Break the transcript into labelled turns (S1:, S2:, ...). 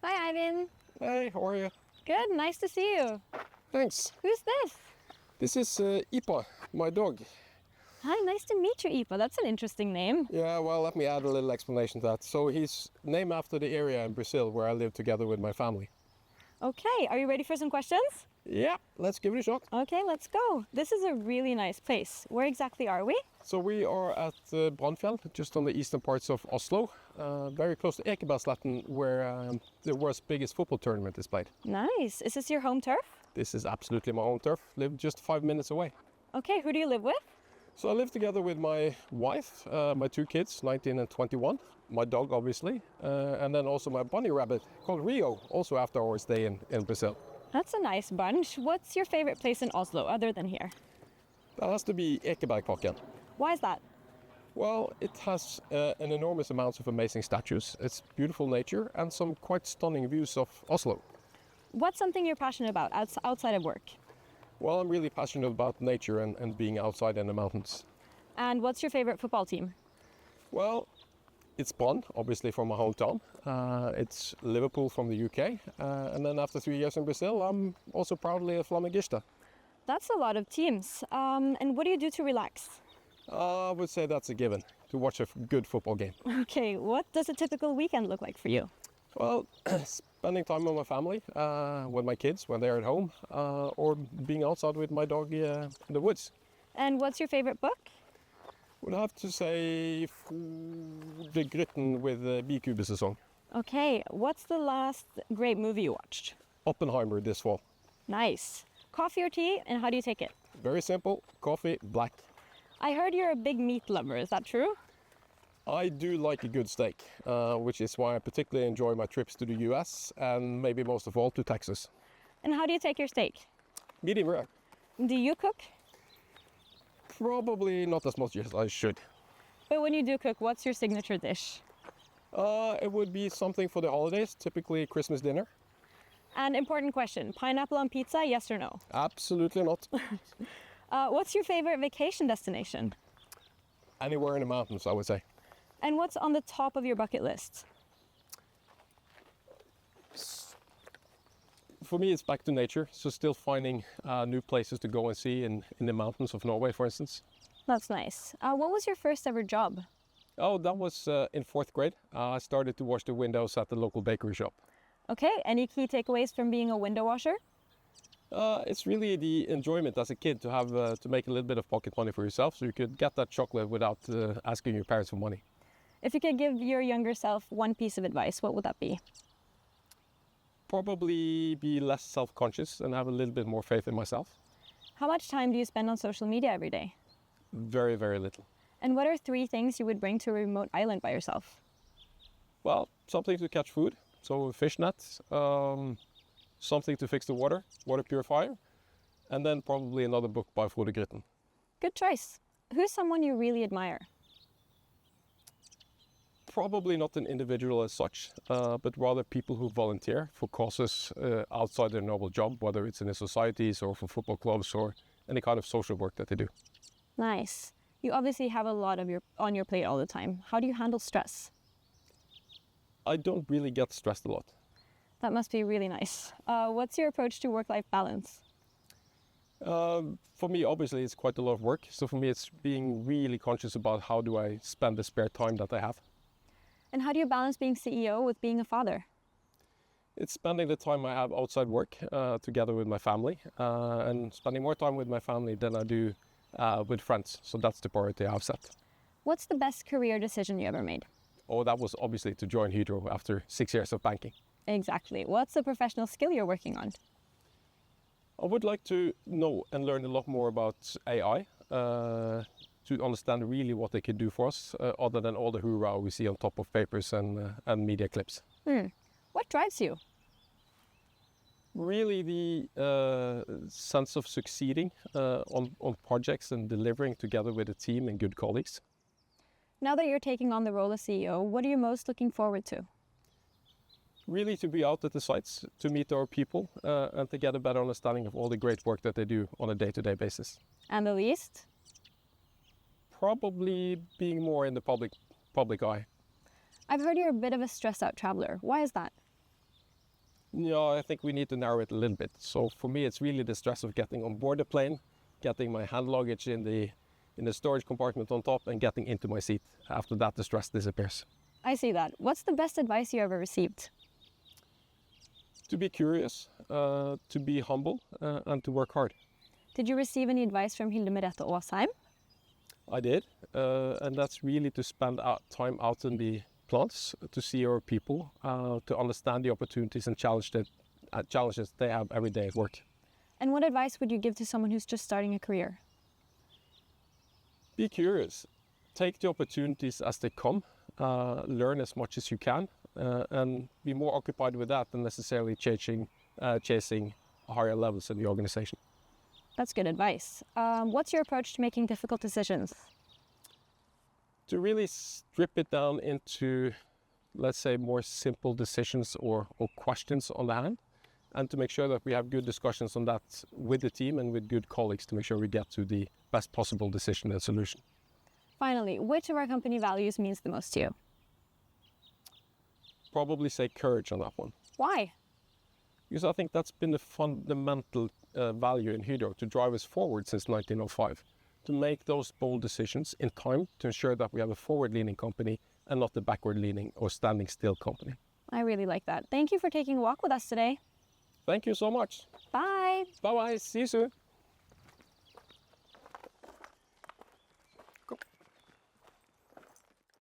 S1: Hi, Eivind.
S2: Hey, how are you?
S1: Good, nice to see you.
S2: Thanks.
S1: Who's this?
S2: This is Ipa, my dog.
S1: Hi, nice to meet you, Ipa. That's an interesting name.
S2: Yeah, well, let me add a little explanation to that. So he's named after the area in Brazil where I live together with my family.
S1: Okay, are you ready for some questions?
S2: Yeah, let's give it a shot.
S1: Okay, let's go. This is a really nice place. Where exactly are we?
S2: So we are at Brannfjell, just on the eastern parts of Oslo, very close to Ekebergsletta, where the world's biggest football tournament is played.
S1: Nice. Is this your home turf?
S2: This is absolutely my own turf. Live just 5 minutes away.
S1: Okay, who do you live with?
S2: So I live together with my wife, my 2 kids, 19 and 21, my dog obviously, and then also my bunny rabbit called Rio, also after our stay in Brazil.
S1: That's a nice bunch. What's your favorite place in Oslo other than here?
S2: That has to be Ekebergparken.
S1: Why is that?
S2: Well, it has an enormous amount of amazing statues. It's beautiful nature and some quite stunning views of Oslo.
S1: What's something you're passionate about outside of work?
S2: Well, I'm really passionate about nature and being outside in the mountains.
S1: And what's your favorite football team?
S2: Well, it's Brann, obviously from my hometown. It's Liverpool from the UK. And then after 3 years in Brazil, I'm also proudly a Flamenguista.
S1: That's a lot of teams. And what do you do to relax?
S2: I would say that's a given, to watch a good football game.
S1: Okay, what does a typical weekend look like for you?
S2: Well, spending time with my family, with my kids when they're at home, or being outside with my dog in the woods.
S1: And what's your favorite book?
S2: Would have to say The Grytten with Bikubesesong.
S1: Okay, what's the last great movie you watched?
S2: Oppenheimer this fall.
S1: Nice. Coffee or tea, and how do you take it?
S2: Very simple, coffee, black.
S1: I heard you're a big meat lover, is that true?
S2: I do like a good steak, which is why I particularly enjoy my trips to the US and maybe most of all to Texas.
S1: And how do you take your steak?
S2: Medium rare.
S1: Do you cook?
S2: Probably not as much as I should.
S1: But when you do cook, what's your signature dish?
S2: It would be something for the holidays, typically Christmas dinner.
S1: And important question, pineapple on pizza, yes or no?
S2: Absolutely not.
S1: What's your favorite vacation destination?
S2: Anywhere in the mountains, I would say.
S1: And what's on the top of your bucket list?
S2: For me, it's back to nature, so still finding new places to go and see in the mountains of Norway, for instance.
S1: That's nice. What was your first ever job?
S2: Oh, that was in 4th grade. I started to wash the windows at the local bakery shop.
S1: Okay, any key takeaways from being a window washer?
S2: It's really the enjoyment as a kid to have to make a little bit of pocket money for yourself, so you could get that chocolate without asking your parents for money.
S1: If you could give your younger self one piece of advice, what would that be?
S2: Probably be less self-conscious and have a little bit more faith in myself.
S1: How much time do you spend on social media every day?
S2: Very, very little.
S1: And what are 3 things you would bring to a remote island by yourself?
S2: Well, something to catch food, so a fish net, something to fix the water purifier, and then probably another book by Frode Grytten.
S1: Good choice. Who's someone you really admire?
S2: Probably not an individual as such, but rather people who volunteer for causes outside their normal job, whether it's in the societies or for football clubs or any kind of social work that they do.
S1: Nice. You obviously have a lot on your plate all the time. How do you handle stress?
S2: I don't really get stressed a lot.
S1: That must be really nice. What's your approach to work-life balance?
S2: For me, obviously, it's quite a lot of work. So for me, it's being really conscious about how do I spend the spare time that I have.
S1: And how do you balance being CEO with being a father?
S2: It's spending the time I have outside work together with my family and spending more time with my family than I do with friends. So that's the priority I've set.
S1: What's the best career decision you ever made?
S2: Oh, that was obviously to join Hydro after 6 years of banking.
S1: Exactly. What's the professional skill you're working on?
S2: I would like to know and learn a lot more about AI to understand really what they could do for us, other than all the hoorah we see on top of papers and media clips.
S1: What drives you?
S2: Really the sense of succeeding on projects and delivering together with a team and good colleagues.
S1: Now that you're taking on the role of CEO, what are you most looking forward to?
S2: Really to be out at the sites, to meet our people and to get a better understanding of all the great work that they do on a day-to-day basis.
S1: And the least?
S2: Probably being more in the public eye.
S1: I've heard you're a bit of a stressed out traveler. Why is that?
S2: Yeah, I think we need to narrow it a little bit. So for me, it's really the stress of getting on board the plane, getting my hand luggage in the storage compartment on top, and getting into my seat. After that, the stress disappears.
S1: I see that. What's the best advice you ever received?
S2: To be curious, to be humble, and to work hard.
S1: Did you receive any advice from Hilde Merete Aasheim?
S2: I did, and that's really to spend time out in the plants, to see our people, to understand the opportunities and challenges they have every day at work.
S1: And what advice would you give to someone who's just starting a career?
S2: Be curious, take the opportunities as they come, learn as much as you can, and be more occupied with that than necessarily chasing higher levels in the organization.
S1: That's good advice. What's your approach to making difficult decisions?
S2: To really strip it down into, let's say, more simple decisions or questions on the hand, and to make sure that we have good discussions on that with the team and with good colleagues to make sure we get to the best possible decision and solution.
S1: Finally, which of our company values means the most to you?
S2: Probably say courage on that one.
S1: Why?
S2: Because I think that's been the fundamental value in Hydro to drive us forward since 1905. To make those bold decisions in time to ensure that we have a forward-leaning company and not a backward-leaning or standing still company.
S1: I really like that. Thank you for taking a walk with us today.
S2: Thank you so much.
S1: Bye.
S2: Bye-bye. See you soon.